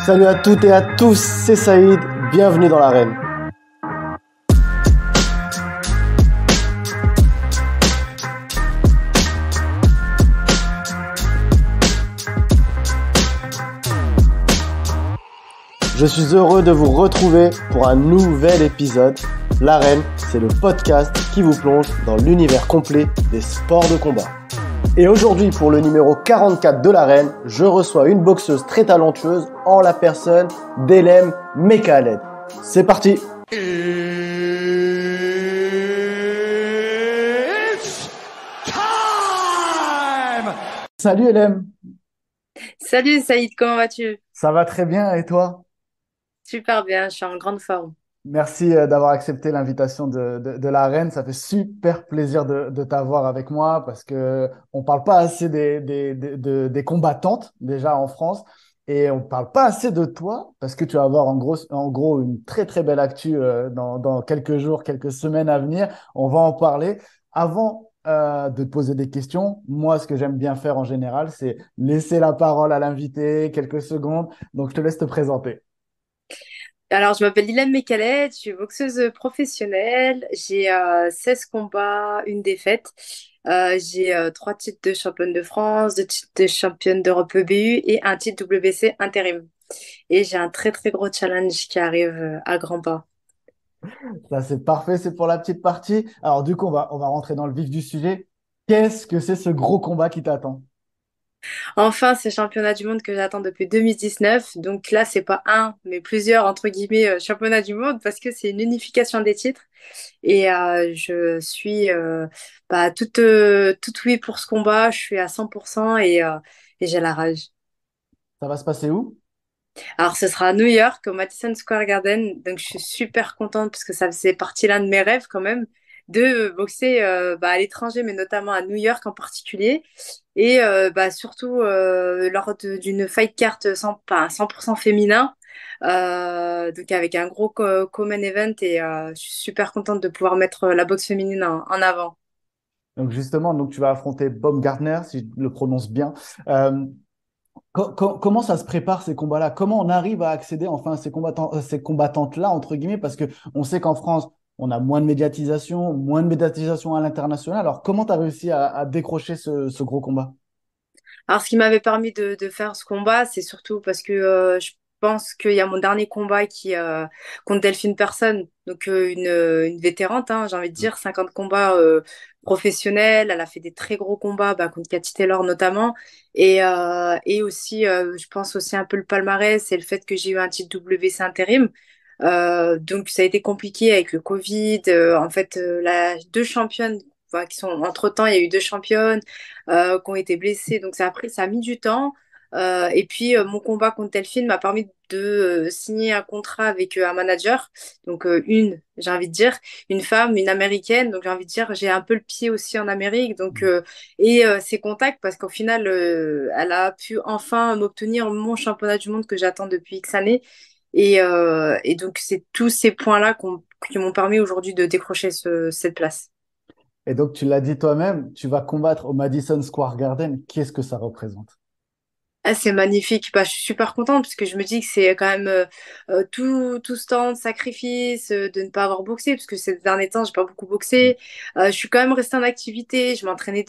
Salut à toutes et à tous, c'est Saïd, bienvenue dans l'arène. Je suis heureux de vous retrouver pour un nouvel épisode. L'arène, c'est le podcast qui vous plonge dans l'univers complet des sports de combat. Et aujourd'hui, pour le numéro 44 de l'arène, je reçois une boxeuse très talentueuse en la personne d'Elem Mekhaled. C'est parti! It's time! Salut Elem! Salut Saïd, comment vas-tu? Ça va très bien et toi? Super bien, je suis en grande forme. Merci d'avoir accepté l'invitation de l'arène. Ça fait super plaisir de t'avoir avec moi parce que on parle pas assez des combattantes déjà en France et on parle pas assez de toi parce que tu vas avoir en gros une très très belle actu dans quelques jours, quelques semaines à venir. On va en parler. Avant de te poser des questions, moi ce que j'aime bien faire en général, c'est laisser la parole à l'invité quelques secondes. Donc je te laisse te présenter. Alors, je m'appelle Ilan Mekhaled, je suis boxeuse professionnelle. J'ai 16 combats, une défaite. J'ai 3 titres de championne de France, 2 titres de championne d'Europe EBU et un titre WC intérim. Et j'ai un très très gros challenge qui arrive à grands pas. Ça, c'est parfait, c'est pour la petite partie. Alors, du coup, on va rentrer dans le vif du sujet. Qu'est-ce que c'est ce gros combat qui t'attend? Enfin, ce championnat du monde que j'attends depuis 2019. Donc là, c'est pas un, mais plusieurs, entre guillemets, championnats du monde parce que c'est une unification des titres. Et je suis toute oui pour ce combat. Je suis à 100% et j'ai la rage. Ça va se passer où? Alors, ce sera à New York, au Madison Square Garden. Donc, je suis super contente parce que ça faisait partie l'un de mes rêves quand même de boxer à l'étranger, mais notamment à New York en particulier. Et surtout lors d'une fight card 100% féminin. Donc, avec un gros co-main event. Et je suis super contente de pouvoir mettre la boxe féminine en avant. Donc, justement, donc, tu vas affronter Bob Gardner, si je le prononce bien. Euh, comment ça se prépare ces combats-là? Comment on arrive à accéder enfin à ces combattantes-là, entre guillemets, parce que on sait qu'en France, on a moins de médiatisation à l'international. Alors, comment tu as réussi à décrocher ce gros combat? Alors, ce qui m'avait permis de faire ce combat, c'est surtout parce que je pense qu'il y a mon dernier combat qui contre Delphine Person, donc une vétérante, hein, j'ai envie de dire, 50 combats professionnels. Elle a fait des très gros combats contre Cathy Taylor notamment. Et aussi, je pense aussi un peu le palmarès, c'est le fait que j'ai eu un titre WC intérim. Donc ça a été compliqué avec le Covid. En fait, deux championnes qui sont entre-temps, il y a eu deux championnes qui ont été blessées. Donc ça a mis du temps. Et puis mon combat contre Delphine m'a permis de signer un contrat avec un manager. Donc j'ai envie de dire, une femme, une américaine. Donc j'ai envie de dire, j'ai un peu le pied aussi en Amérique. Donc ses contacts, parce qu'au final, elle a pu enfin m'obtenir mon championnat du monde que j'attends depuis X années. Et donc, c'est tous ces points-là qui m'ont permis aujourd'hui de décrocher cette place. Et donc, tu l'as dit toi-même, tu vas combattre au Madison Square Garden. Qu'est-ce que ça représente? Ah, c'est magnifique. Je suis super contente parce que je me dis que c'est quand même tout ce temps de sacrifice, de ne pas avoir boxé, parce que ces derniers temps, j'ai pas beaucoup boxé. Je suis quand même restée en activité. Je m'entraînais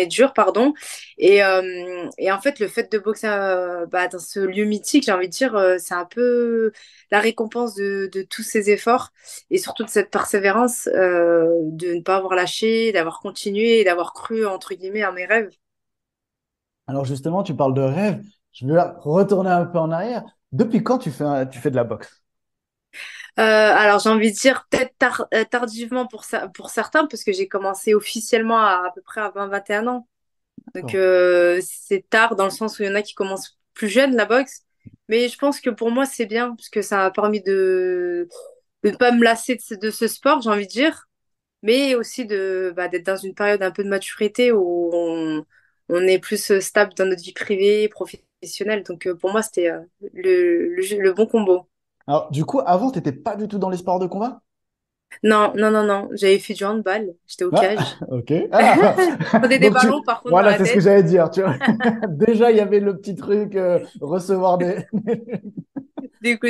dur, pardon. Et en fait, le fait de boxer dans ce lieu mythique, j'ai envie de dire, c'est un peu la récompense de tous ces efforts et surtout de cette persévérance, de ne pas avoir lâché, d'avoir continué et d'avoir cru, entre guillemets, à mes rêves. Alors justement, tu parles de rêve. Je veux retourner un peu en arrière. Depuis quand tu fais de la boxe? Alors j'ai envie de dire peut-être tardivement pour certains, parce que j'ai commencé officiellement à peu près à 20-21 ans. Donc D'accord. c'est tard dans le sens où il y en a qui commencent plus jeune la boxe. Mais je pense que pour moi c'est bien, parce que ça m'a permis de ne pas me lasser de ce sport, j'ai envie de dire, mais aussi d'être dans une période un peu de maturité où on est plus stable dans notre vie privée, professionnelle. Donc pour moi c'était le bon combo. Alors du coup, avant, tu n'étais pas du tout dans les sports de combat? Non, non, non, non. J'avais fait du handball. J'étais au Ah, cage. ok. Ah, Je prenais des donc ballons, par contre, dans voilà, la c'est ce que tête. j'allais dire. Tu vois. Déjà, il y avait le petit truc, recevoir des.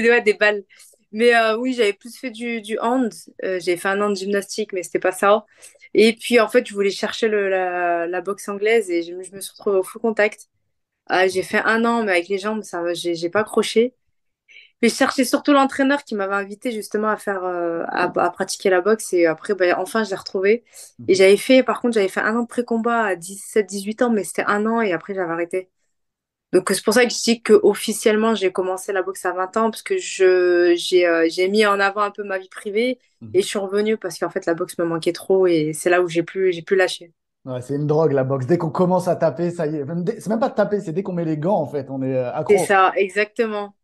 Ouais, des balles. Mais oui, j'avais plus fait du hand. J'avais fait un an de gymnastique, mais c'était pas ça. Et puis, en fait, je voulais chercher la boxe anglaise et je me suis retrouvée au full contact. J'ai fait un an, mais avec les jambes, ça, j'ai pas accroché. Mais je cherchais surtout l'entraîneur qui m'avait invité justement à faire, à pratiquer la boxe. Et après, ben, enfin, je l'ai retrouvé. Et par contre, j'avais fait un an de pré-combat à 17 18 ans, mais c'était un an et après, j'avais arrêté. Donc, c'est pour ça que je dis que officiellement j'ai commencé la boxe à 20 ans, parce que j'ai mis en avant un peu ma vie privée et je suis revenue parce qu'en fait, la boxe me manquait trop et c'est là où j'ai plus lâché. Ouais, c'est une drogue, la boxe. Dès qu'on commence à taper, ça y est. C'est même pas de taper, c'est dès qu'on met les gants, en fait. On est C'est accro. ça, exactement.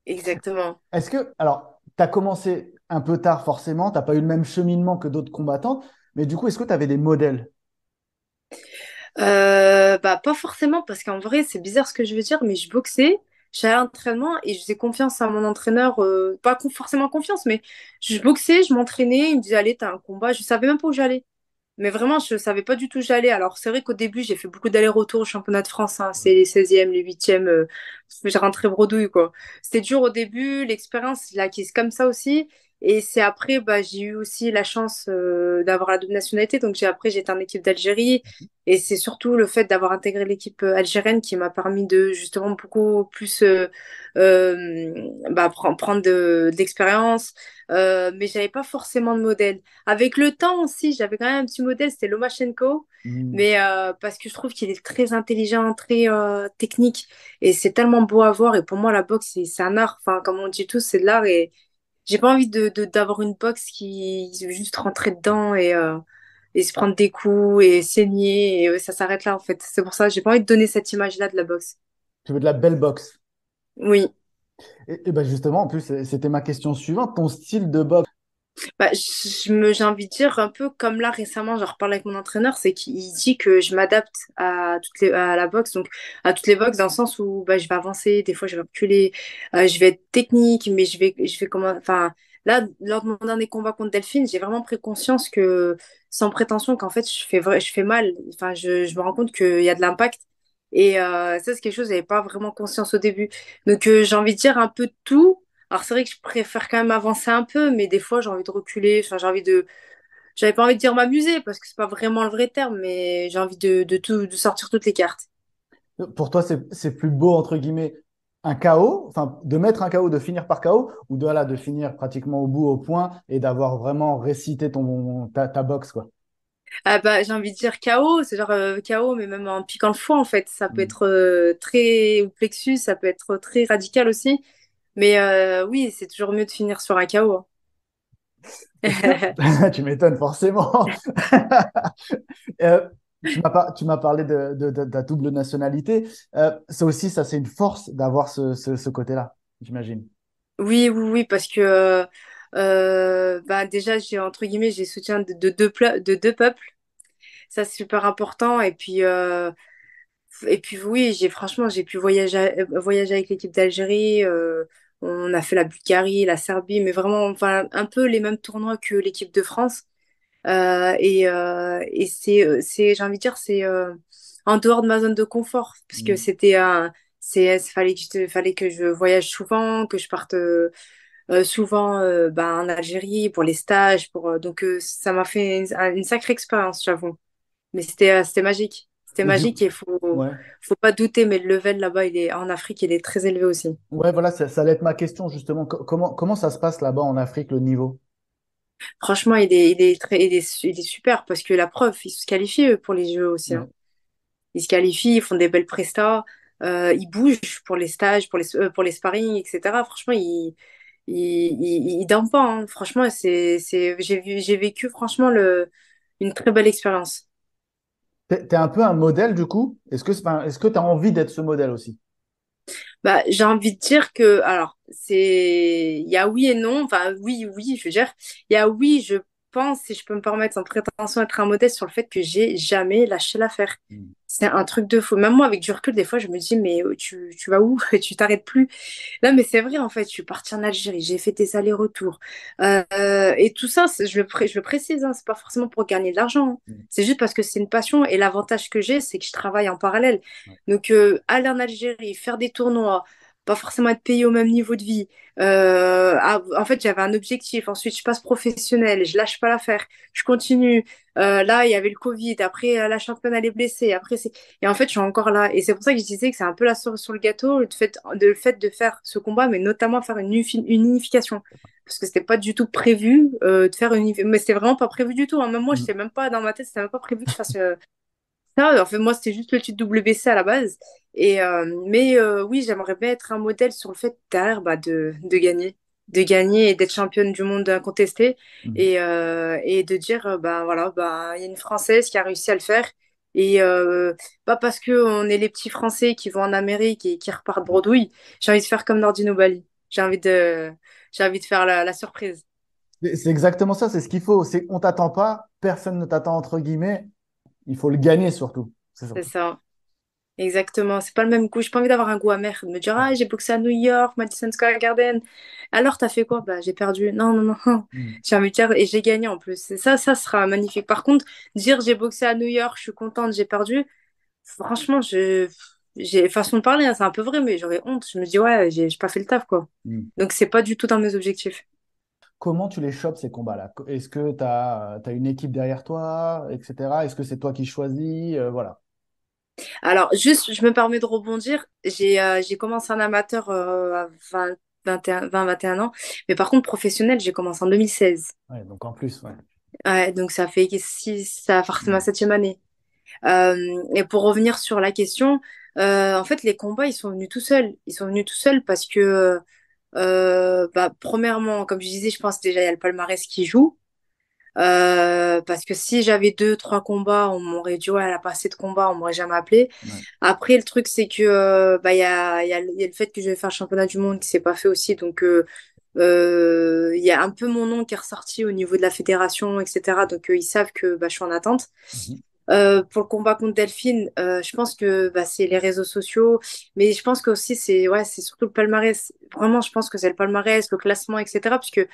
Exactement. Est-ce que, alors, tu as commencé un peu tard, forcément. Tu n'as pas eu le même cheminement que d'autres combattants. Mais du coup, est-ce que tu avais des modèles? Bah, pas forcément, parce qu'en vrai, c'est bizarre ce que je veux dire, mais je boxais, j'allais à l'entraînement et je faisais confiance à mon entraîneur. Pas forcément confiance, mais je boxais, je m'entraînais, il me disait, allez, t'as un combat. Je savais même pas où j'allais. Mais vraiment, je savais pas du tout où j'allais. Alors, c'est vrai qu'au début, j'ai fait beaucoup d'allers-retours au championnat de France, hein. C'est les 16e, les 8e. J'ai rentré bredouille, quoi. C'était dur au début. L'expérience, je l'ai acquise comme ça aussi. Et c'est après, bah, j'ai eu aussi la chance d'avoir la double nationalité. Donc, j'étais en équipe d'Algérie. Et c'est surtout le fait d'avoir intégré l'équipe algérienne qui m'a permis de justement beaucoup plus prendre de l'expérience. Mais j'avais pas forcément de modèle. Avec le temps aussi, j'avais quand même un petit modèle, c'était Lomachenko, Hmm. mais parce que je trouve qu'il est très intelligent, très technique, et c'est tellement beau à voir. Et pour moi, la boxe, c'est un art. Enfin, comme on dit tous, c'est de l'art. Et j'ai pas envie d'avoir une boxe qui veut juste rentrer dedans et se prendre des coups et saigner, et ça s'arrête là en fait. C'est pour ça que j'ai pas envie de donner cette image-là de la boxe. Tu veux de la belle boxe. Oui. Et ben justement, en plus, c'était ma question suivante. Ton style de boxe. Bah, j'ai envie de dire un peu comme là récemment, j'en reparle avec mon entraîneur, c'est qu'il dit que je m'adapte à la boxe, donc à toutes les boxes, dans le sens où bah, je vais avancer, des fois je vais reculer, je vais être technique, mais je vais comment, enfin, là, lors de mon dernier combat contre Delphine, j'ai vraiment pris conscience que, sans prétention, qu'en fait, je fais mal, enfin, je me rends compte qu'il y a de l'impact. Et ça, c'est quelque chose, j'avais pas vraiment conscience au début. Donc, j'ai envie de dire un peu de tout. Alors c'est vrai que je préfère quand même avancer un peu, mais des fois j'ai envie de reculer. Enfin, j'avais pas envie de dire m'amuser parce que c'est pas vraiment le vrai terme, mais j'ai envie de sortir toutes les cartes. Pour toi, c'est plus beau, entre guillemets, un KO, enfin, de mettre un KO, de finir par KO, ou de, voilà, de finir pratiquement au bout, au point, et d'avoir vraiment récité ta boxe, quoi. Ah bah j'ai envie de dire KO, c'est genre KO, mais même en piquant le foie en fait. Ça peut Mm. être très ou plexus, ça peut être très radical aussi. Mais oui, c'est toujours mieux de finir sur un KO, Est-ce que hein. tu m'étonnes forcément. Euh, tu m'as parlé de ta double nationalité. Ça aussi, ça, c'est une force d'avoir ce côté-là, j'imagine. Oui, oui, oui, parce que bah, déjà j'ai entre guillemets j'ai soutien de deux peuples. Ça, c'est super important. Et puis oui, franchement, j'ai pu voyager avec l'équipe d'Algérie. On a fait la Bulgarie, la Serbie, mais vraiment, enfin, un peu les mêmes tournois que l'équipe de France. Et j'ai envie de dire, c'est en dehors de ma zone de confort, parce que Mm. fallait que je voyage souvent, que je parte souvent en Algérie pour les stages, donc ça m'a fait une sacrée expérience, j'avoue. Mais c'était magique. C'était Et du magique et ouais. faut pas douter, mais le level là-bas, en Afrique, il est très élevé aussi. Ouais, voilà, ça allait être ma question, justement. Comment ça se passe là-bas en Afrique, le niveau? Franchement, il est super parce que la preuve, ils se qualifient eux, pour les Jeux aussi, hein. Ouais. Ils se qualifient, ils font des belles prestats, ils bougent pour les stages, pour les sparring, etc. Franchement, ils dorment pas, hein. Franchement, j'ai vécu franchement une très belle expérience. T'es un peu un modèle, du coup. Est-ce que tu as envie d'être ce modèle aussi? Bah, j'ai envie de dire que, alors, il y a oui et non. Enfin, oui, oui, je veux dire, il y a oui, je pense, si je peux me permettre sans prétention être un modèle sur le fait que j'ai jamais lâché l'affaire. C'est un truc de fou. Même moi, avec du recul, des fois, je me dis, mais tu vas où? Tu t'arrêtes plus. Là, mais c'est vrai, en fait, je suis partie en Algérie, j'ai fait des allers-retours. Et tout ça, je le précise, hein, c'est pas forcément pour gagner de l'argent, hein. Mm. C'est juste parce que c'est une passion. Et l'avantage que j'ai, c'est que je travaille en parallèle. Ouais. Donc, aller en Algérie, faire des tournois, pas forcément être payé au même niveau de vie. En fait, j'avais un objectif. Ensuite, je passe professionnel, je lâche pas l'affaire, je continue. Là, il y avait le Covid. Après, la championne, elle est blessée. Après, et en fait, je suis encore là. Et c'est pour ça que je disais que c'est un peu la cerise sur le gâteau, le fait de faire ce combat, mais notamment faire une unification. Parce que c'était pas du tout prévu de faire une unification. Mais c'était vraiment pas prévu du tout, hein. Même moi, je Mm. sais même pas, dans ma tête, c'était même pas prévu que je fasse ça. En fait, moi, c'était juste le titre WBC à la base. Oui, j'aimerais bien être un modèle sur le fait derrière bah, de gagner. De gagner et d'être championne du monde incontestée. Mm. Et de dire, bah voilà, bah, il y a une Française qui a réussi à le faire. Et pas parce qu'on est les petits Français qui vont en Amérique et qui repartent bredouille. J'ai envie de faire comme Nordine Bali. J'ai envie de faire la surprise. C'est exactement ça, c'est ce qu'il faut. C'est on t'attend pas, personne ne t'attend entre guillemets. Il faut le gagner surtout. C'est C'est surtout. ça. Exactement, c'est pas le même goût. J'ai pas envie d'avoir un goût amer, de me dire, ah, j'ai boxé à New York, Madison Square Garden. Alors, t'as fait quoi? Bah, j'ai perdu. Non, non, non. Mm. J'ai envie de dire, et j'ai gagné en plus. Et ça sera magnifique. Par contre, dire j'ai boxé à New York, je suis contente, j'ai perdu. Franchement, j'ai façon de parler, hein, c'est un peu vrai, mais j'aurais honte. Je me dis, ouais, j'ai pas fait le taf, quoi. Mm. Donc, c'est pas du tout dans mes objectifs. Comment tu les chopes ces combats-là? Est-ce que tu as une équipe derrière toi, etc. Est-ce que c'est toi qui choisis? Voilà. Alors, juste, je me permets de rebondir. J'ai commencé en amateur à 21 ans. Mais par contre, professionnel, j'ai commencé en 2016. Ouais, donc en plus, ouais. Ouais, donc ça fait ça va faire ma Mm. 7e année. Et pour revenir sur la question, en fait, les combats, ils sont venus tout seuls. Ils sont venus tout seuls parce que, bah, premièrement, comme je disais, je pense déjà il y a le palmarès qui joue. Parce que si j'avais deux, trois combats, on m'aurait dit, ouais, elle a pas assez de combats, on m'aurait jamais appelé. Ouais. Après, le truc, c'est que bah, il y a le fait que je vais faire le championnat du monde qui s'est pas fait aussi. Donc, il y a un peu mon nom qui est ressorti au niveau de la fédération, etc. Donc, ils savent que bah, je suis en attente. Mhm. Pour le combat contre Delphine, je pense que bah, c'est les réseaux sociaux, mais je pense que aussi c'est surtout le palmarès. Vraiment, je pense que c'est le palmarès, le classement, etc. Puisque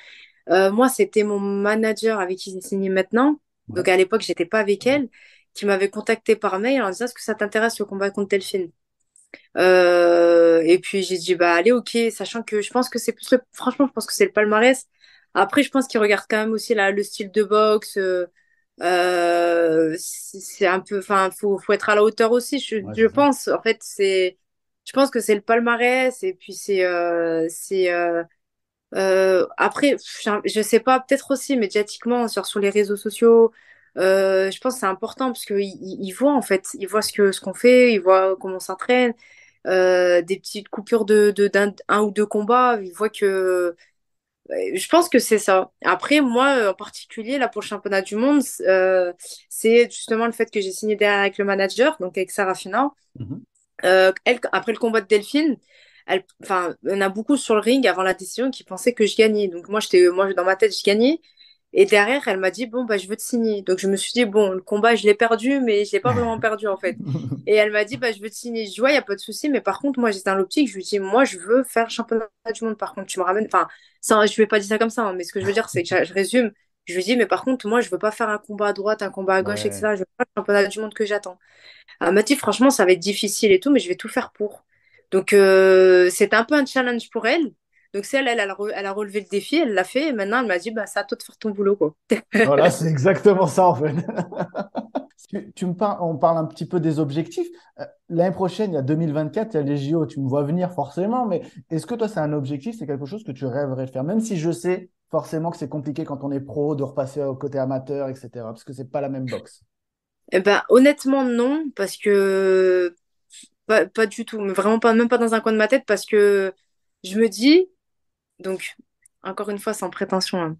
moi, c'était mon manager avec qui j'ai signé maintenant. Ouais. Donc à l'époque, j'étais pas avec elle, qui m'avait contacté par mail en disant est-ce que ça t'intéresse le combat contre Delphine? Et puis j'ai dit bah allez ok, sachant que je pense que c'est plus franchement, je pense que c'est le palmarès. Après, je pense qu'il regarde quand même aussi le style de boxe. C'est un peu, enfin, faut être à la hauteur aussi. Ouais, Je c'est ça. pense, en fait, je pense que c'est le palmarès et puis après, je sais pas, peut-être aussi médiatiquement sur les réseaux sociaux. Je pense que c'est important parce qu'ils voient en fait, ils voient ce qu'on fait, ils voient comment on s'entraîne, des petites coupures d'un un ou deux combats, ils voient que. Je pense que c'est ça. Après, moi, en particulier, là, pour le championnat du monde, c'est justement le fait que j'ai signé derrière avec le manager, donc avec Sarah Fina. Mhm. Elle, après le combat de Delphine, enfin, il y en a beaucoup sur le ring avant la décision qui pensaient que je gagnais. Donc moi, dans ma tête, je gagnais. Et derrière, elle m'a dit, bon, bah, je veux te signer. Donc je me suis dit, bon, le combat, je l'ai perdu, mais je l'ai pas vraiment perdu, en fait. Et elle m'a dit, bah, je veux te signer. Je dis, ouais, il n'y a pas de souci, mais par contre, moi, j'étais dans l'optique, je lui dis, moi, je veux faire le championnat du monde. Par contre, tu me ramènes, enfin, ça, je vais pas dire ça comme ça, hein, mais ce que je veux dire, c'est que je résume. Je lui dis, mais par contre, moi, je veux pas faire un combat à droite, un combat à gauche, Ouais. etc. Je veux pas le championnat du monde que j'attends. Elle m'a dit, franchement, ça va être difficile et tout, mais je vais tout faire pour. Donc, c'était un peu un challenge pour elle. Donc, c'est elle a relevé le défi, elle l'a fait, et maintenant, elle m'a dit, bah, c'est à toi de faire ton boulot, quoi. Voilà, c'est exactement ça en fait. On parle un petit peu des objectifs. L'année prochaine, il y a 2024, il y a les JO. Tu me vois venir forcément, mais est-ce que toi, c'est un objectif, c'est quelque chose que tu rêverais de faire? Même si je sais forcément que c'est compliqué quand on est pro de repasser au côté amateur, etc. Parce que c'est pas la même boxe. Eh ben, honnêtement, non, parce que pas du tout, mais vraiment pas, même pas dans un coin de ma tête, parce que je me dis, donc, encore une fois, sans prétention, hein,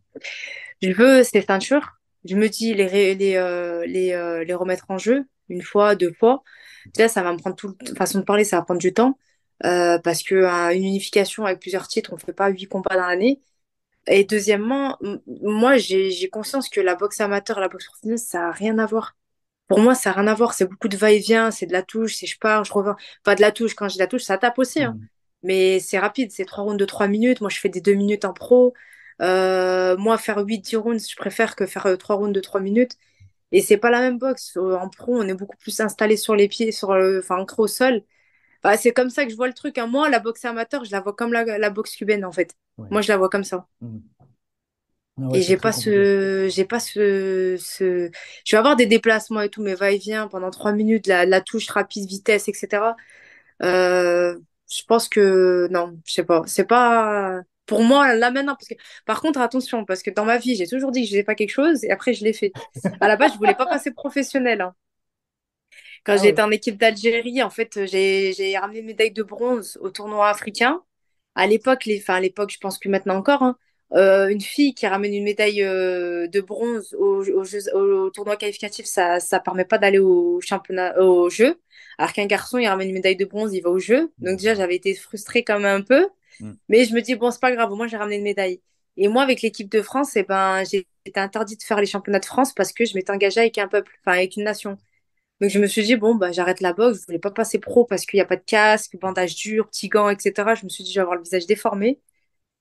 je veux ces ceintures, je me dis les remettre en jeu une fois, deux fois. Déjà, ça va me prendre façon de parler, ça va prendre du temps, parce que une unification avec plusieurs titres, on fait pas 8 combats dans l'année. Et deuxièmement, moi, j'ai conscience que la boxe amateur et la boxe professionnelle, ça a rien à voir. Pour moi, ça n'a rien à voir. C'est beaucoup de va-et-vient, c'est de la touche, c'est je pars, je reviens. Pas de la touche, quand je dis la touche, ça tape aussi, hein. Mm. Mais c'est rapide, c'est 3 rounds de 3 minutes. Moi, je fais des 2 minutes en pro. Moi, faire 8 10 rounds, je préfère que faire 3 rounds de 3 minutes. Et c'est pas la même boxe. En pro, on est beaucoup plus installé sur les pieds, enfin, ancré au sol. Bah, c'est comme ça que je vois le truc, hein. Moi, la boxe amateur, je la vois comme la boxe cubaine, en fait. Ouais. Moi, je la vois comme ça. Mm. Ah ouais, Et c'est très compliqué. je vais avoir des déplacements et tout, mais va-et-vient pendant 3 minutes, la touche rapide, vitesse, etc. Euh, je pense que, non, je sais pas. C'est pas, pour moi, là maintenant, parce que, par contre, attention, parce que dans ma vie, j'ai toujours dit que je faisais pas quelque chose et après, je l'ai fait. À la base, je voulais pas passer professionnel, hein. Quand Ah j'ai ouais. été en équipe d'Algérie, en fait, j'ai ramené une médaille de bronze au tournoi africain. À l'époque, enfin à l'époque, je pense que maintenant encore, hein, une fille qui ramène une médaille de bronze au tournoi qualificatif, ça permet pas d'aller au championnat, au jeu. Alors qu'un garçon, il ramène une médaille de bronze, il va au jeu. Donc déjà, D'accord. j'avais été frustrée quand même un peu. Mm. Mais je me dis, bon, c'est pas grave, au moins j'ai ramené une médaille. Et moi, avec l'équipe de France, eh ben, j'ai été interdite de faire les championnats de France parce que je m'étais engagée avec un peuple, enfin avec une nation. Donc je me suis dit, bon, bah, j'arrête la boxe, je voulais pas passer pro parce qu'il n'y a pas de casque, bandage dur, petits gants, etc. Je me suis dit, je vais avoir le visage déformé.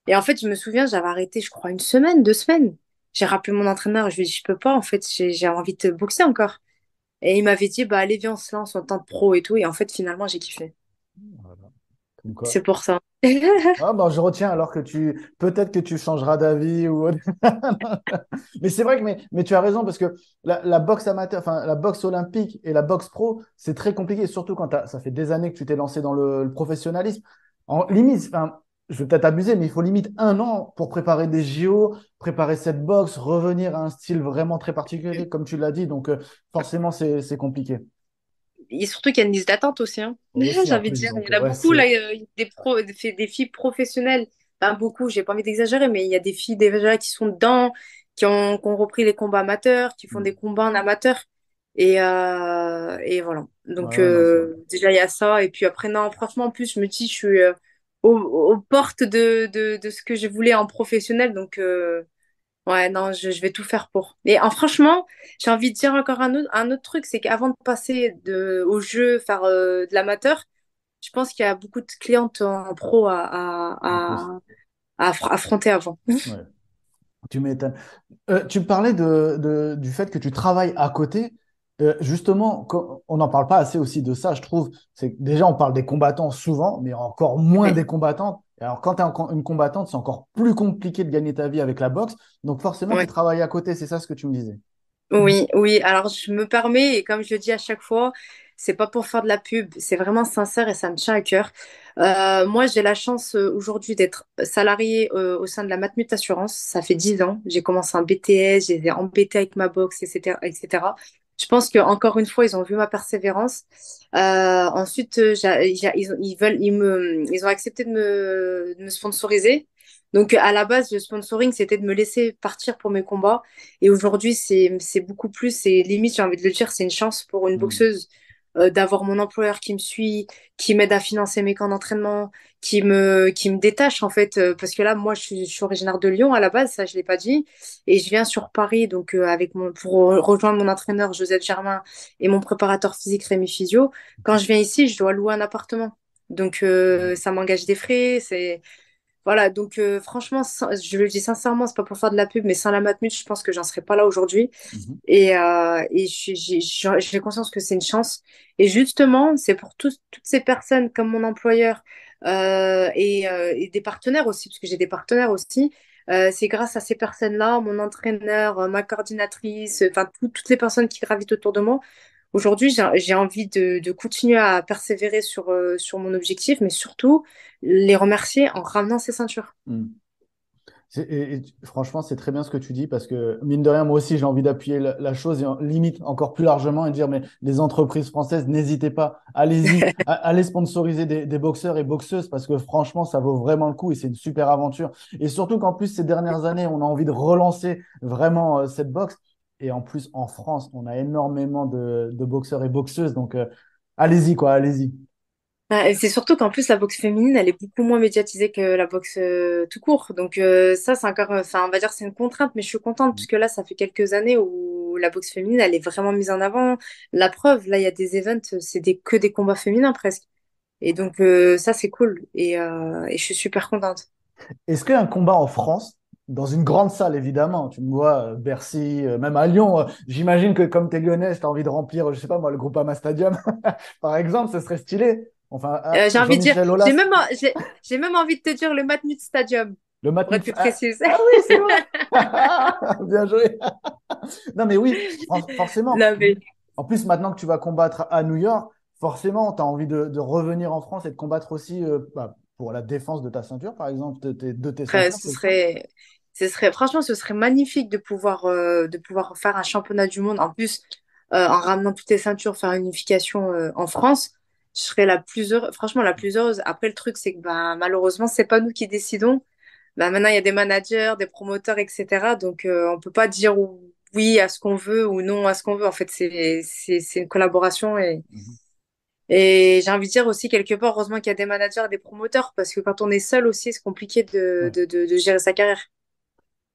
Et en fait, je me souviens, j'avais arrêté, je crois, une semaine, 2 semaines. J'ai rappelé mon entraîneur, je lui ai dit, je peux pas, en fait, j'ai envie de boxer encore. Et il m'avait dit, bah, allez, viens, on se lance, on tente pro et tout. Et en fait, finalement, j'ai kiffé. Voilà. Comme quoi. C'est pour ça. Ah ben, je retiens alors que peut-être que tu changeras d'avis ou autre. Mais c'est vrai que mais tu as raison parce que la boxe amateur, enfin la boxe olympique et la boxe pro, c'est très compliqué, surtout quand ça fait des années que tu t'es lancé dans le professionnalisme. En limite, enfin, je vais peut-être abuser, mais il faut limite 1 an pour préparer des JO, préparer cette boxe, revenir à un style vraiment très particulier, comme tu l'as dit. Donc forcément, c'est compliqué. Et surtout qu'il y a une liste d'attente aussi, hein. Aussi J'ai en envie de plus, dire, il donc y en a ouais, beaucoup, là, c'est. des filles professionnelles. Enfin, beaucoup, j'ai pas envie d'exagérer, mais il y a des filles déjà qui sont dedans, qui ont repris les combats amateurs, qui font des combats en amateur. Et voilà. Ouais, Donc, ouais, non, c'est vrai. déjà, il y a ça. Et puis après, non, franchement, en plus, je me dis, je suis aux portes de ce que je voulais en professionnel. Donc, ouais, non, je vais tout faire pour. Et franchement, j'ai envie de dire encore un autre truc, c'est qu'avant de passer au jeu, faire de l'amateur, je pense qu'il y a beaucoup de clientes en pro En plus. à affronter avant. Ouais. Tu m'étonnes. Tu me parlais du fait que tu travailles à côté. Justement, on n'en parle pas assez aussi de ça, je trouve. C'est que déjà, on parle des combattants souvent, mais encore moins Ouais. des combattantes. Et alors, quand tu es une combattante, c'est encore plus compliqué de gagner ta vie avec la boxe. Donc, forcément, tu Ouais. travailles à côté, c'est ça ce que tu me disais. Oui, oui. Alors, je me permets, et comme je le dis à chaque fois, c'est pas pour faire de la pub, c'est vraiment sincère et ça me tient à cœur. Moi, j'ai la chance aujourd'hui d'être salariée au sein de la Matmut Assurance. Ça fait 10 ans. J'ai commencé en BTS, j'ai embêté avec ma boxe, etc., etc. Je pense que encore une fois, ils ont vu ma persévérance. Ensuite, ils ont accepté de me sponsoriser. Donc, à la base, le sponsoring, c'était de me laisser partir pour mes combats. Et aujourd'hui, c'est beaucoup plus, c'est limite, j'ai envie de le dire, c'est une chance pour une Hmm. boxeuse d'avoir mon employeur qui me suit, qui m'aide à financer mes camps d'entraînement, qui me détache en fait. Parce que là, moi, je suis originaire de Lyon à la base, ça, je l'ai pas dit. Et je viens sur Paris donc pour rejoindre mon entraîneur Joseph Germain et mon préparateur physique Rémi Physio. Quand je viens ici, je dois louer un appartement. Donc, ça m'engage des frais, c'est voilà, donc franchement, je le dis sincèrement, c'est pas pour faire de la pub, mais sans la Matmut, je pense que j'en serais pas là aujourd'hui. Mhm. Et j'ai conscience que c'est une chance. Et justement, c'est pour toutes ces personnes comme mon employeur et des partenaires aussi, parce que j'ai des partenaires aussi. C'est grâce à ces personnes-là, mon entraîneur, ma coordinatrice, enfin toutes les personnes qui gravitent autour de moi. Aujourd'hui, j'ai envie de continuer à persévérer sur mon objectif, mais surtout les remercier en ramenant ces ceintures. Hmm. Franchement, c'est très bien ce que tu dis parce que, mine de rien, moi aussi, j'ai envie d'appuyer la chose et limite encore plus largement et dire, mais les entreprises françaises, n'hésitez pas, allez-y, allez sponsoriser des boxeurs et boxeuses parce que franchement, ça vaut vraiment le coup et c'est une super aventure. Et surtout qu'en plus, ces dernières années, on a envie de relancer vraiment cette boxe. Et en plus, en France, on a énormément de boxeurs et boxeuses. Donc, allez-y, quoi, allez-y. Et c'est surtout qu'en plus, la boxe féminine, elle est beaucoup moins médiatisée que la boxe tout court. Donc ça, c'est encore, enfin, on va dire que c'est une contrainte, mais je suis contente parce que là, ça fait quelques années où la boxe féminine, elle est vraiment mise en avant. La preuve, là, il y a des events, que des combats féminins presque. Et donc ça, c'est cool. Et je suis super contente. Est-ce qu'un combat en France, dans une grande salle évidemment, tu me vois, Bercy, même à Lyon, j'imagine que comme tu es lyonnais, tu as envie de remplir, je sais pas moi, le Groupama Stadium, par exemple, ce serait stylé. Enfin, J'ai envie de dire, Jean-Michel Aulas, j'ai même envie de te dire le Matmut Stadium, le pour être Matmut. plus Ah, précise. ah oui, c'est vrai. Bien joué. Non, mais oui, forcément. Non, mais En plus, maintenant que tu vas combattre à New York, forcément, tu as envie de revenir en France et de combattre aussi pour la défense de ta ceinture, par exemple, de tes après, ceintures, c'est le cas. franchement, ce serait magnifique de pouvoir faire un championnat du monde. En plus, en ramenant toutes les ceintures, faire une unification en France, je serais la plus heureuse, franchement, la plus heureuse. Après, le truc, c'est que bah, malheureusement, c'est pas nous qui décidons. Bah, maintenant, il y a des managers, des promoteurs, etc. Donc, on peut pas dire oui à ce qu'on veut ou non à ce qu'on veut. En fait, c'est une collaboration Mhm. et j'ai envie de dire aussi, quelque part, heureusement qu'il y a des managers et des promoteurs, parce que quand on est seul aussi, c'est compliqué Ouais. de gérer sa carrière.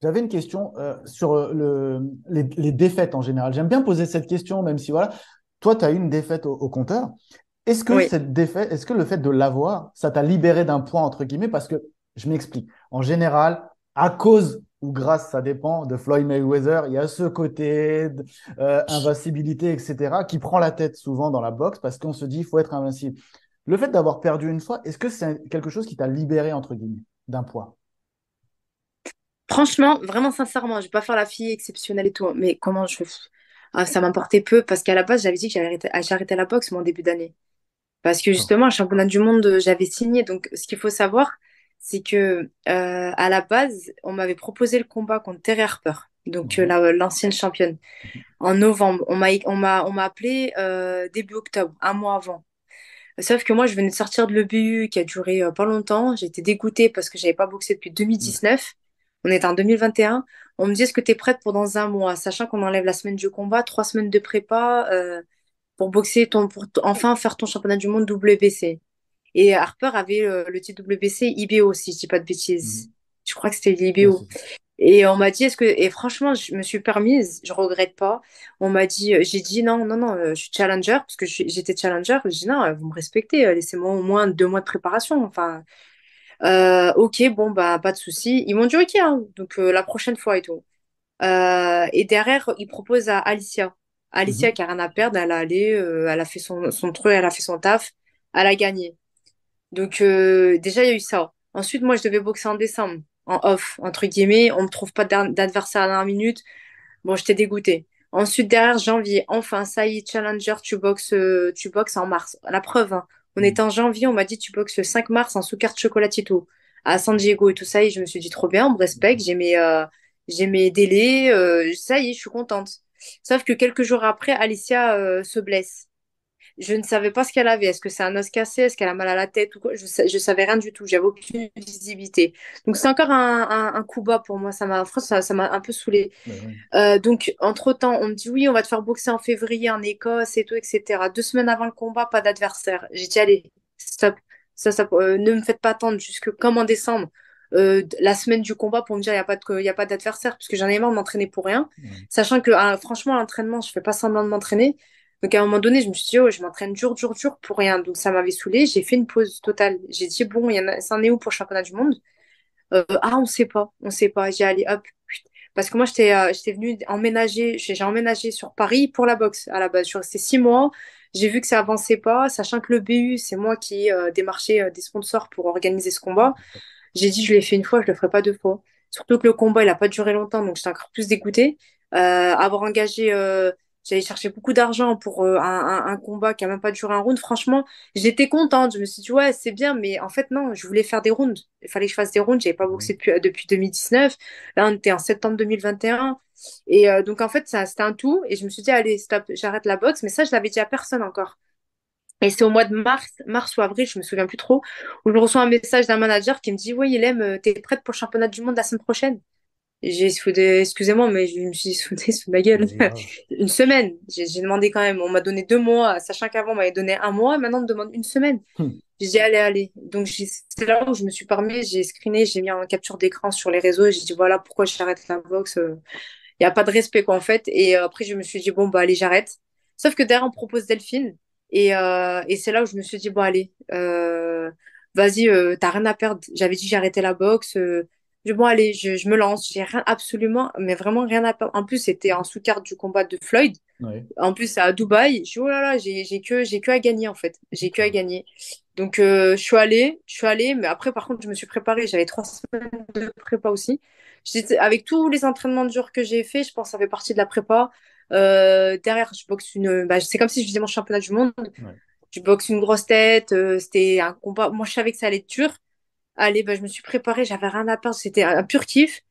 J'avais une question sur les défaites en général. J'aime bien poser cette question, même si voilà, toi, tu as eu une défaite au compteur. Est-ce que Oui, cette défaite, est-ce que le fait de l'avoir, ça t'a libéré d'un point, entre guillemets, parce que je m'explique. En général, à cause ou grâce, ça dépend, de Floyd Mayweather, il y a ce côté invincibilité, etc., qui prend la tête souvent dans la boxe parce qu'on se dit il faut être invincible. Le fait d'avoir perdu une fois, est-ce que c'est quelque chose qui t'a libéré, entre guillemets, d'un poids? franchement, vraiment sincèrement, je vais pas faire la fille exceptionnelle et tout, mais comment je... Ah, ça m'importait peu, parce qu'à la base, j'avais dit que j'ai arrêté la boxe mon début d'année. Parce que D'accord. justement, le championnat du monde, j'avais signé. Donc, ce qu'il faut savoir, c'est que à la base, on m'avait proposé le combat contre Terry Harper, donc Mhm. l'ancienne championne, en novembre. On m'a appelé début octobre, un mois avant. Sauf que moi, je venais de sortir de l'EBU qui a duré pas longtemps. J'étais dégoûtée parce que j'avais pas boxé depuis Mhm. 2019. On est en 2021. On me dit, est-ce que tu es prête pour dans un mois? Sachant qu'on enlève la semaine du combat, 3 semaines de prépa pour boxer, enfin faire ton championnat du monde WBC. Et Harper avait le titre WBC IBO, si je dis pas de bêtises. Mhm. Je crois que c'était Ouais, l'IBO. c'est ça. Et on m'a dit, et franchement, je me suis permise, je regrette pas. On m'a dit, j'ai dit non, non, non, je suis challenger, parce que j'étais challenger. J'ai dit non, vous me respectez, laissez-moi au moins 2 mois de préparation. Enfin, ok, bon, bah, pas de souci. Ils m'ont dit ok, hein, donc la prochaine fois et tout. Et derrière, ils proposent à Alicia. Alicia Mhm. qui a rien à perdre, elle a allé, elle a fait son truc, elle a fait son taf, elle a gagné. Donc déjà, il y a eu ça. Ensuite, moi, je devais boxer en décembre, en off, entre guillemets. On me trouve pas d'adversaire à la dernière minute. Bon, j'étais dégoûtée. Ensuite, derrière, janvier, enfin, ça y est, Challenger, tu boxes en mars. La preuve, hein, on était Mhm. en janvier, on m'a dit, tu boxes le 5 mars en sous-carte chocolatito à San Diego et tout ça. Et je me suis dit, trop bien, on me respecte, j'ai mes délais, ça y est, je suis contente. Sauf que quelques jours après, Alicia se blesse. Je ne savais pas ce qu'elle avait. Est-ce que c'est un os cassé? Est-ce qu'elle a mal à la tête ou quoi? Je savais rien du tout. J'avais aucune visibilité. Donc c'est encore un coup bas pour moi. Ça m'a un peu saoulée. Ouais, ouais. Donc entre-temps, on me dit oui, on va te faire boxer en février en Écosse et tout, etc. 2 semaines avant le combat, pas d'adversaire. J'ai dit allez, stop. Ne me faites pas attendre jusque comme en décembre. La semaine du combat pour me dire il y a pas d'adversaire parce que j'en ai marre de m'entraîner pour rien, Ouais. sachant que franchement à l'entraînement je fais pas semblant de m'entraîner. Donc à un moment donné, je me suis dit, oh, je m'entraîne dur, dur, dur pour rien. Donc ça m'avait saoulée. J'ai fait une pause totale. J'ai dit, bon, ça en est où pour le championnat du monde? Ah, on sait pas. On sait pas. J'ai allé, hop. Chut. Parce que moi, j'étais venue emménager. J'ai emménagé sur Paris pour la boxe à la base. Je suis restée 6 mois. J'ai vu que ça avançait pas, sachant que le BU, c'est moi qui démarchais des sponsors pour organiser ce combat. J'ai dit, je l'ai fait une fois, je le ferai pas 2 fois. Surtout que le combat, il a pas duré longtemps, donc j'étais encore plus dégoûtée. Avoir engagé, j'allais chercher beaucoup d'argent pour un combat qui a même pas duré un round. Franchement, j'étais contente. Je me suis dit, ouais, c'est bien, mais en fait, non, je voulais faire des rounds. Il fallait que je fasse des rounds. J'avais pas Ouais. boxé depuis 2019. Là, on était en septembre 2021. Et donc, en fait, ça, c'était un tout. Et je me suis dit, allez, stop, j'arrête la boxe. Mais ça, je l'avais dit à personne encore. Et c'est au mois de mars ou avril, je me souviens plus trop, où je reçois un message d'un manager qui me dit, oui, Hélène, t'es prête pour le championnat du monde la semaine prochaine? J'ai soudé, excusez-moi, mais je me suis soudée sous ma gueule. Mais grave. Une semaine. J'ai demandé quand même. On m'a donné 2 mois, sachant qu'avant, on m'avait donné un mois. Maintenant, on me demande une semaine. J'ai dit, allez, allez. Donc, c'est là où je me suis permis. J'ai screené, j'ai mis en capture d'écran sur les réseaux. Et j'ai dit, voilà pourquoi j'arrête la boxe. Il n'y a pas de respect, quoi, en fait. Et après, je me suis dit, bon, bah, allez, j'arrête. Sauf que derrière, on propose Delphine. Et c'est là où je me suis dit, bon, allez, vas-y, t'as rien à perdre. J'avais dit, j'ai arrêté la boxe. Je dis, bon, allez, je me lance. J'ai rien, absolument, mais vraiment rien à perdre. En plus, c'était en sous-carte du combat de Floyd. Ouais. En plus, c'est à Dubaï. Je dis, oh là là, j'ai que à gagner, en fait. J'ai que à gagner. Donc, je suis allée, mais après, par contre, je me suis préparée. J'avais 3 semaines de prépa aussi. Avec tous les entraînements durs que j'ai fait, je pense que ça fait partie de la prépa. Derrière, je boxe bah, c'est comme si je faisais mon championnat du monde. Ouais. Je boxe une grosse tête. C'était un combat. Moi, je savais que ça allait être dur. Allez, bah, je me suis préparée. J'avais rien à perdre. C'était un pur kiff.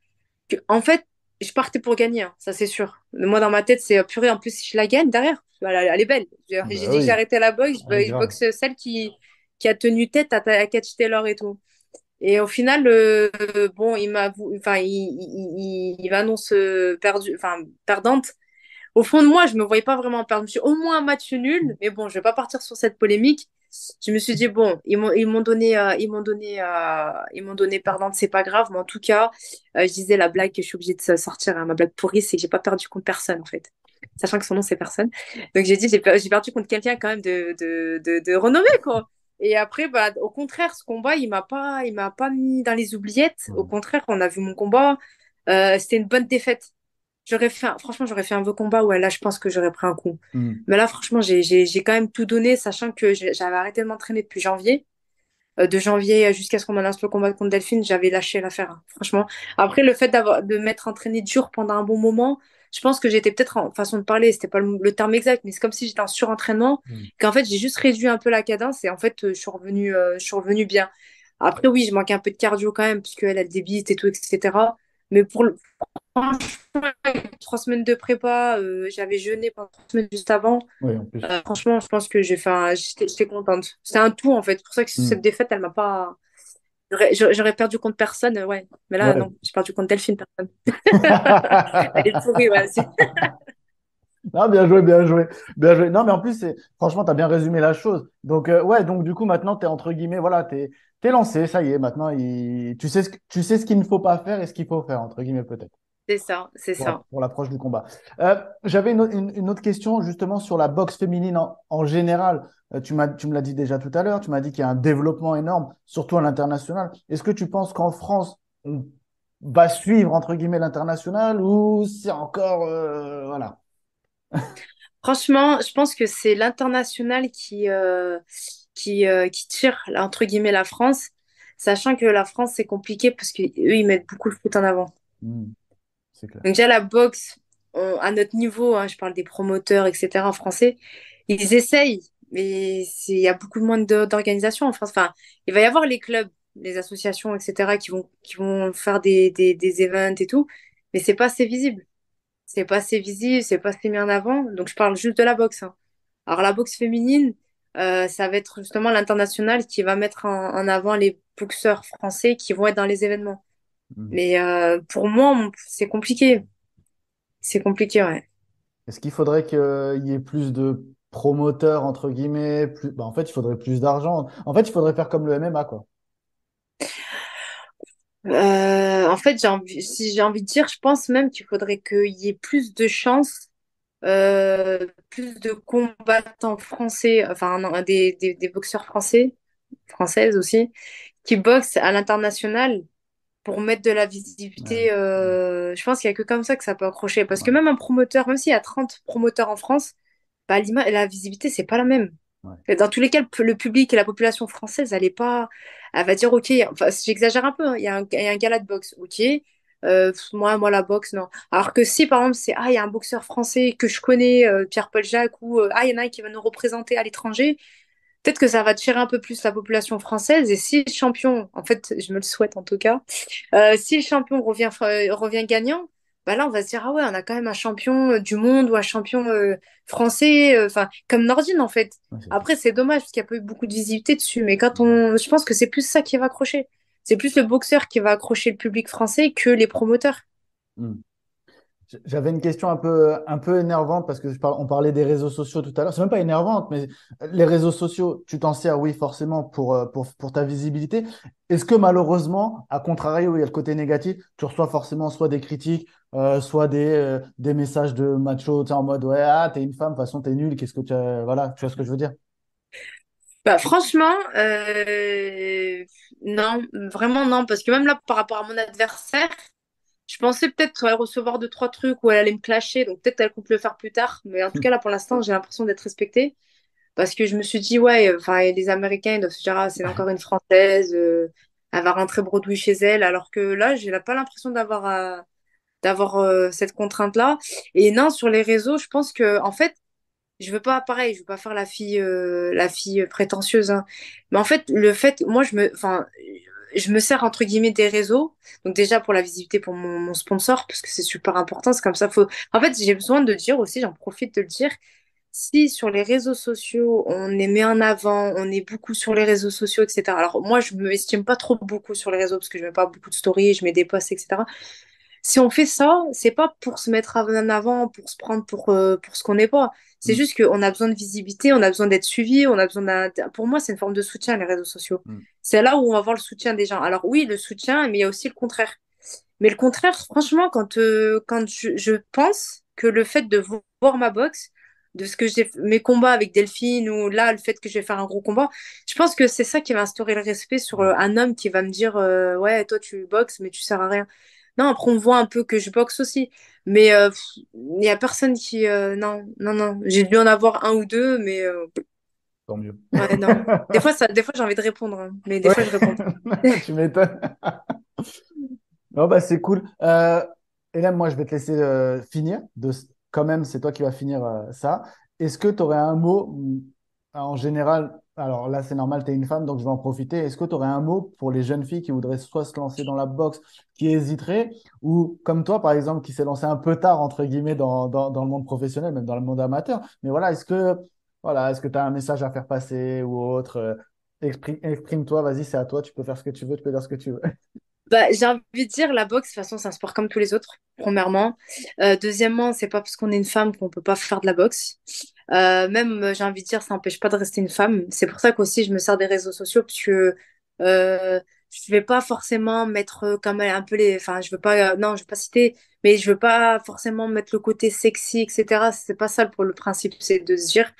En fait, je partais pour gagner, hein, ça c'est sûr. Moi, dans ma tête, c'est purée. En plus, si je la gagne derrière, voilà, elle est belle. J'ai Bah dit que oui, j'arrêtais la boxe. ouais, Je grave. boxe celle qui a tenu tête à Catch Taylor et tout. Et au final, bon, enfin, il m'annonce enfin, perdante. Au fond de moi, je me voyais pas vraiment perdre. Je me suis dit, au moins un match nul, mais bon, je vais pas partir sur cette polémique. Je me suis dit, bon, ils m'ont donné perdante, c'est pas grave, mais en tout cas, je disais la blague que je suis obligée de sortir, hein, ma blague pourrie, c'est que j'ai pas perdu contre personne, en fait. Sachant que son nom, c'est personne. Donc j'ai dit, j'ai perdu contre quelqu'un quand même de renommé, quoi. Et après, bah, au contraire, ce combat, il m'a pas mis dans les oubliettes. Au Ouais. contraire, on a vu mon combat. C'était une bonne défaite. Franchement, j'aurais fait un beau combat. Ouais, là, je pense que j'aurais pris un coup. Hmm. Mais là, franchement, j'ai quand même tout donné, sachant que j'avais arrêté de m'entraîner depuis janvier. De janvier jusqu'à ce qu'on m'annonce le combat contre Delphine, j'avais lâché l'affaire, hein, franchement. Après, le fait de m'être entraîné dur pendant un bon moment, je pense que j'étais peut-être en façon de parler, c'était pas le terme exact, mais c'est comme si j'étais en surentraînement, Hmm. qu'en fait, j'ai juste réduit un peu la cadence et en fait, je suis revenue bien. Après, oui, je manquais un peu de cardio quand même, puisqu'elle a le débite et tout, etc. Mais franchement, avec 3 semaines de prépa, j'avais jeûné pendant 3 semaines juste avant. Oui, en plus. Franchement, je pense que j'étais contente. C'était un tout en fait. C'est pour ça que Hmm. cette défaite, elle m'a pas. J'aurais perdu contre personne, ouais. Mais là, Ouais. non, j'ai perdu contre Delphine, personne. Elle est pourrie, ouais. Non, bien joué, bien joué, bien joué. Non, mais en plus, franchement, tu as bien résumé la chose. Donc, ouais, donc du coup, maintenant, tu es entre guillemets, voilà, t'es lancé, ça y est, maintenant, tu sais ce qu'il ne faut pas faire et ce qu'il faut faire, entre guillemets, peut-être, C'est ça, c'est ça. pour l'approche du combat. J'avais une autre question, justement, sur la boxe féminine en général. Tu me l'as dit déjà tout à l'heure, tu m'as dit qu'il y a un développement énorme, surtout à l'international. Est-ce que tu penses qu'en France, on va suivre, entre guillemets, l'international ou c'est encore, voilà. Franchement, je pense que c'est l'international qui tire, là, entre guillemets, la France, sachant que la France, c'est compliqué parce qu'eux, ils mettent beaucoup le foot en avant. Hmm, c'est clair. Donc déjà, la boxe, à notre niveau, hein, je parle des promoteurs, etc., en français, ils essayent, mais il y a beaucoup moins d'organisations en France. Enfin, il va y avoir les clubs, les associations, etc., qui vont faire des events et tout, mais c'est pas assez visible. C'est pas assez visible, c'est pas assez mis en avant. Donc je parle juste de la boxe, hein. Alors la boxe féminine, ça va être justement l'international qui va mettre en avant les boxeurs français qui vont être dans les événements. Hmm. Mais pour moi, c'est compliqué. C'est compliqué, ouais. Est-ce qu'il faudrait qu'il y ait plus de promoteurs, entre guillemets, plus... bah, en fait, il faudrait plus d'argent. En fait, il faudrait faire comme le MMA, quoi. En fait, si j'ai envie de dire, je pense même qu'il faudrait qu'il y ait plus de chances, plus de combattants français, enfin non, des boxeurs français, françaises aussi, qui boxent à l'international pour mettre de la Ouais, visibilité. Je pense qu'il y a que comme ça que ça peut accrocher. Parce que ouais, même un promoteur, même s'il y a 30 promoteurs en France, bah, la visibilité, c'est pas la même. ouais. Et dans tous les cas, le public et la population française, elle est pas. Elle va dire, OK, enfin, j'exagère un peu, hein, il y a un gala de boxe, OK. Moi, la boxe, non. Alors que si, par exemple, il y a un boxeur français que je connais, Pierre-Paul Jacques, ou il y en a un qui va nous représenter à l'étranger, peut-être que ça va tirer un peu plus la population française. Et si le champion, en fait, je me le souhaite en tout cas, si le champion revient gagnant, bah là, on va se dire, ah ouais, on a quand même un champion du monde ou un champion français, enfin, comme Nordine, en fait. Ouais, c'est clair. Après, c'est dommage parce qu'il n'y a pas eu beaucoup de visibilité dessus, mais je pense que c'est plus ça qui va accrocher. C'est plus le boxeur qui va accrocher le public français que les promoteurs. Hmm. J'avais une question un peu énervante parce que on parlait des réseaux sociaux tout à l'heure. C'est même pas énervante, mais les réseaux sociaux, tu t'en sers, oui, forcément, pour ta visibilité. Est-ce que malheureusement, à contrario, il y a le côté négatif, tu reçois forcément soit des critiques, soit des messages de macho, tu sais, en mode, ouais, ah, t'es une femme, de toute façon, t'es nulle, qu'est-ce que tu as... Voilà, tu vois ce que je veux dire? Bah, franchement, non, vraiment non, parce que même là, par rapport à mon adversaire, je pensais peut-être qu'elle allait recevoir deux, trois trucs où elle allait me clasher, donc peut-être elle compte le faire plus tard, mais en tout cas, là, pour l'instant, j'ai l'impression d'être respectée, parce que je me suis dit, ouais, enfin, les Américains, ils doivent se dire, ah, c'est encore une Française, elle va rentrer bredouille chez elle, alors que là, j'ai pas l'impression d'avoir cette contrainte-là. Et non, sur les réseaux, je pense que, en fait, je veux pas, pareil, je veux pas faire la fille prétentieuse, hein. Mais en fait, le fait, moi, enfin, je me sers entre guillemets des réseaux. Donc déjà pour la visibilité pour mon sponsor, parce que c'est super important. C'est comme ça, faut. En fait, j'ai besoin de dire aussi, j'en profite de le dire. Si sur les réseaux sociaux, on est mis en avant, on est beaucoup sur les réseaux sociaux, etc. Alors moi, je me estime pas trop beaucoup sur les réseaux parce que je mets pas beaucoup de stories, je mets des posts, etc. Si on fait ça, c'est pas pour se mettre en avant, pour se prendre pour ce qu'on n'est pas. C'est Hmm, juste qu'on a besoin de visibilité, on a besoin d'être suivi, on a besoin Pour moi, c'est une forme de soutien, les réseaux sociaux. hmm, C'est là où on va voir le soutien des gens. Alors oui, le soutien, mais il y a aussi le contraire. Mais le contraire, franchement, quand je pense que le fait de voir ma boxe, de ce que j'ai, mes combats avec Delphine, ou là, le fait que je vais faire un gros combat, je pense que c'est ça qui va instaurer le respect sur hmm. un homme qui va me dire, ouais, toi, tu boxes, mais tu sers à rien. Non, après, on voit un peu que je boxe aussi. Mais il y a personne qui... non, non, non. J'ai dû en avoir un ou deux, mais Tant mieux. ouais, non. Des fois j'ai envie de répondre, hein, mais des Ouais, fois, je réponds. tu m'étonnes. Non, bah, c'est cool. Hélène, moi, je vais te laisser finir. Quand même, c'est toi qui vas finir ça. Est-ce que tu aurais un mot, en général, alors là, c'est normal, tu es une femme, donc je vais en profiter. Est-ce que tu aurais un mot pour les jeunes filles qui voudraient soit se lancer dans la boxe, qui hésiteraient, ou comme toi, par exemple, qui s'est lancé un peu tard, entre guillemets, dans le monde professionnel, même dans le monde amateur. Mais voilà, est-ce que tu as un message à faire passer ou autre? Exprime-toi, vas-y, c'est à toi, tu peux faire ce que tu veux, tu peux dire ce que tu veux. Bah, j'ai envie de dire, la boxe, de toute façon, c'est un sport comme tous les autres, premièrement. Deuxièmement, c'est pas parce qu'on est une femme qu'on peut pas faire de la boxe. Même, j'ai envie de dire, ça n'empêche pas de rester une femme. C'est pour ça qu'aussi, je me sers des réseaux sociaux, parce que je vais pas forcément mettre comme un peu les... Enfin, je veux pas... non, je veux pas citer, mais je veux pas forcément mettre le côté sexy, etc. C'est pas ça pour le principe, c'est de se dire,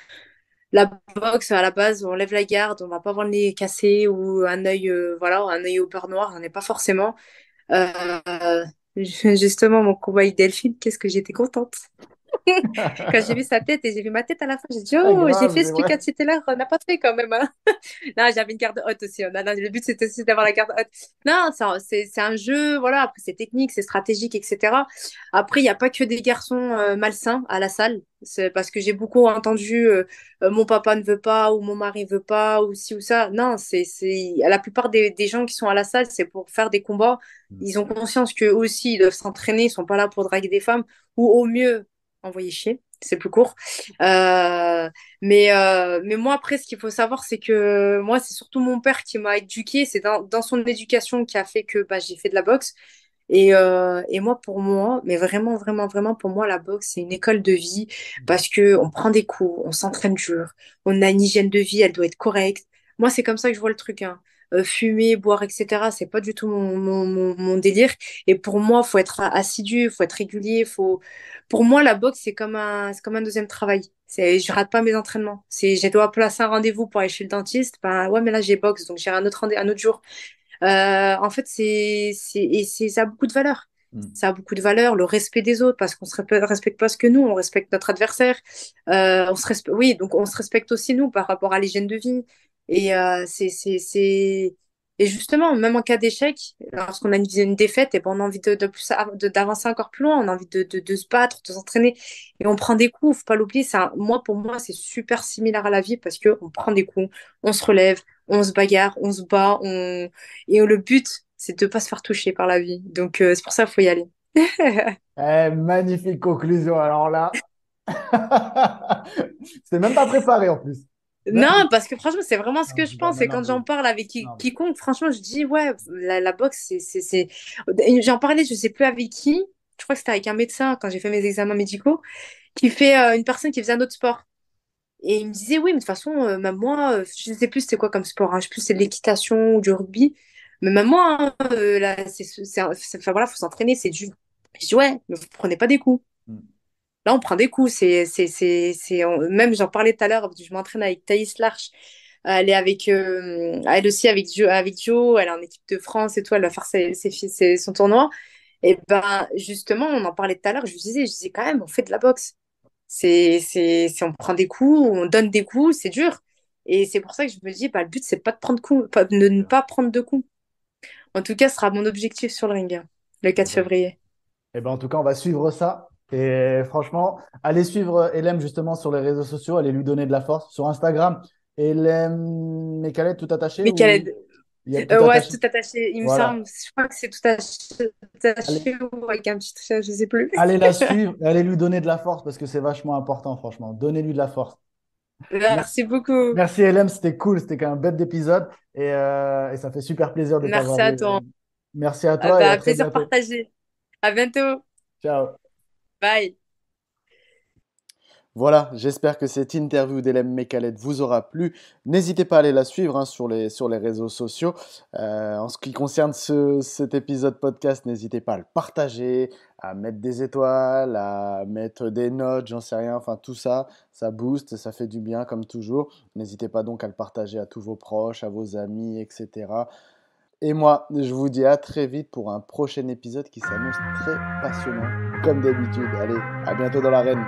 la boxe, à la base, on lève la garde, on va pas avoir le nez cassé ou un œil, voilà, un œil au beurre noir, on n'est pas forcément. Euh, Justement, mon combat avec Delphine, qu'est-ce que j'étais contente. Quand j'ai vu sa tête et j'ai vu ma tête à la fin, j'ai dit, Ah, oh, j'ai grave, fait c'est ce que vrai. Kat Teller n'a pas fait quand même, hein. Non, j'avais une garde haute aussi, hein. Non, non, le but, c'était aussi d'avoir la garde haute. Non, c'est un jeu, voilà. Après, c'est technique, c'est stratégique, etc. Après, il n'y a pas que des garçons malsains à la salle. C'est parce que j'ai beaucoup entendu mon papa ne veut pas, ou mon mari veut pas, ou ci ou ça. Non, la plupart des gens qui sont à la salle, c'est pour faire des combats. Ils ont conscience qu'eux aussi, ils doivent s'entraîner, ils sont pas là pour draguer des femmes, ou au mieux, envoyer chier. C'est plus court. Euh, mais moi, après, ce qu'il faut savoir, c'est que moi, c'est surtout mon père qui m'a éduquée. C'est dans son éducation qui a fait que bah, j'ai fait de la boxe. Et moi, pour moi, mais vraiment, vraiment, vraiment, pour moi, la boxe, c'est une école de vie parce que on prend des coups, on s'entraîne dur, on a une hygiène de vie, elle doit être correcte. Moi, c'est comme ça que je vois le truc, hein. Fumer, boire, etc., c'est pas du tout mon délire. Et pour moi, faut être assidu, faut être régulier, faut... Pour moi, la boxe, c'est comme un deuxième travail. Je rate pas mes entraînements. Je dois placer un rendez-vous pour aller chez le dentiste. Ben ouais, mais là, j'ai boxe, donc j'irai un autre jour. En fait, ça a beaucoup de valeur. Mm. Ça a beaucoup de valeur, le respect des autres, parce qu'on ne respecte pas ce que nous, on respecte notre adversaire. Oui, donc on se respecte aussi nous par rapport à l'hygiène de vie. Et, et justement, même en cas d'échec, lorsqu'on a une défaite, et ben on a envie d'avancer encore plus loin, on a envie de se battre, de s'entraîner. Et on prend des coups, faut pas l'oublier. Pour moi, c'est super similaire à la vie parce qu'on prend des coups, on se relève, on se bagarre, on se bat, et le but, c'est de ne pas se faire toucher par la vie. Donc, c'est pour ça qu'il faut y aller. Magnifique conclusion. Alors là, c'était même pas préparé en plus. Non, Magnifique. parce que franchement, c'est vraiment ce Non, que je je rigole. pense. Non, Et non, quand mais, j'en parle avec non, quiconque, franchement, je dis, ouais, la boxe, J'en parlais, je sais plus avec qui. je crois que c'était avec un médecin quand j'ai fait mes examens médicaux, qui fait une personne qui faisait un autre sport. Et il me disait, oui, mais de toute façon, même moi, je ne sais plus c'était quoi comme sport, hein, je sais plus si c'est de l'équitation ou du rugby, mais même moi, hein, là, enfin, voilà, faut s'entraîner, c'est dur. Je dis, ouais, mais vous prenez pas des coups. Mm. Là, on prend des coups. Même, j'en parlais tout à l'heure, je m'entraîne avec Thaïs Larche. Elle est elle aussi avec Joe, elle est en équipe de France et tout, elle va faire son tournoi. Et ben, justement, on en parlait tout à l'heure, je disais quand même, on fait de la boxe. On prend des coups, on donne des coups, c'est dur. Et c'est pour ça que je me dis, bah, le but, c'est pas de prendre coups, de ne pas prendre de coups. En tout cas, ce sera mon objectif sur le ring, hein, le 4 février. Eh ben, en tout cas, on va suivre ça. Et franchement, allez suivre Elem justement sur les réseaux sociaux, allez lui donner de la force. Sur Instagram, Elem Mekalet tout attaché ou Michael, il y a tout ouais, attaché? c'est tout attaché, il me semble. Voilà. Je crois que c'est tout Allez, attaché ou avec un petit trait, je sais plus. allez la suivre et allez lui donner de la force parce que c'est vachement important, franchement. Donnez-lui de la force. Mer- Merci beaucoup. Merci Elem, c'était cool, c'était quand même un bête d'épisode et ça fait super plaisir de Merci t'avoir à eu. toi. Merci à toi et à très Plaisir bientôt. partagé. À bientôt. Ciao. Bye. Voilà, j'espère que cette interview d'Hélène Mekalet vous aura plu. N'hésitez pas à aller la suivre sur les réseaux sociaux. En ce qui concerne cet épisode podcast, n'hésitez pas à le partager, à mettre des étoiles, à mettre des notes, j'en sais rien. Enfin, tout ça, ça booste, ça fait du bien comme toujours. N'hésitez pas donc à le partager à tous vos proches, à vos amis, etc. Et moi, je vous dis à très vite pour un prochain épisode qui s'annonce très passionnant, comme d'habitude. Allez, à bientôt dans l'arène.